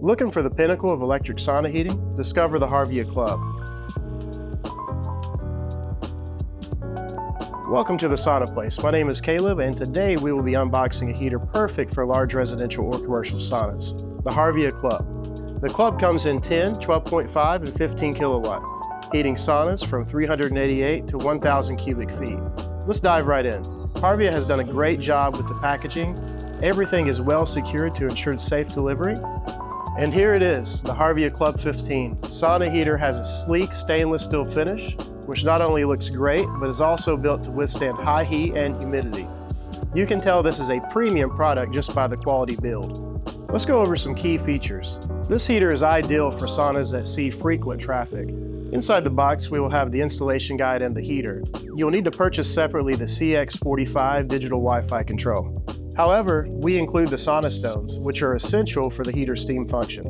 Looking for the pinnacle of electric sauna heating? Discover the Harvia Club. Welcome to the Sauna Place. My name is Caleb, and today we will be unboxing a heater perfect for large residential or commercial saunas, the Harvia Club. The club comes in 10, 12.5, and 15 kilowatt, heating saunas from 388 to 1,000 cubic feet. Let's dive right in. Harvia has done a great job with the packaging. Everything is well secured to ensure safe delivery. And here it is, the Harvia Club 15. The sauna heater has a sleek stainless steel finish, which not only looks great, but is also built to withstand high heat and humidity. You can tell this is a premium product just by the quality build. Let's go over some key features. This heater is ideal for saunas that see frequent traffic. Inside the box, we will have the installation guide and the heater. You'll need to purchase separately the CX45 digital Wi-Fi control. However, we include the sauna stones, which are essential for the heater's steam function.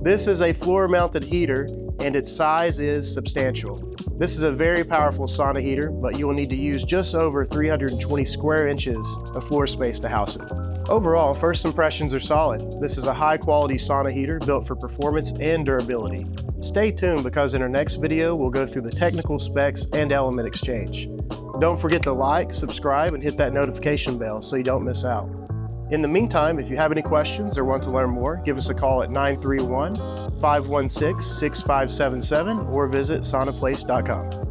This is a floor-mounted heater, and its size is substantial. This is a very powerful sauna heater, but you will need to use just over 320 square inches of floor space to house it. Overall, first impressions are solid. This is a high-quality sauna heater built for performance and durability. Stay tuned because in our next video, we'll go through the technical specs and element exchange. Don't forget to like, subscribe, and hit that notification bell so you don't miss out. In the meantime, if you have any questions or want to learn more, give us a call at 931-516-6577 or visit saunaplace.com.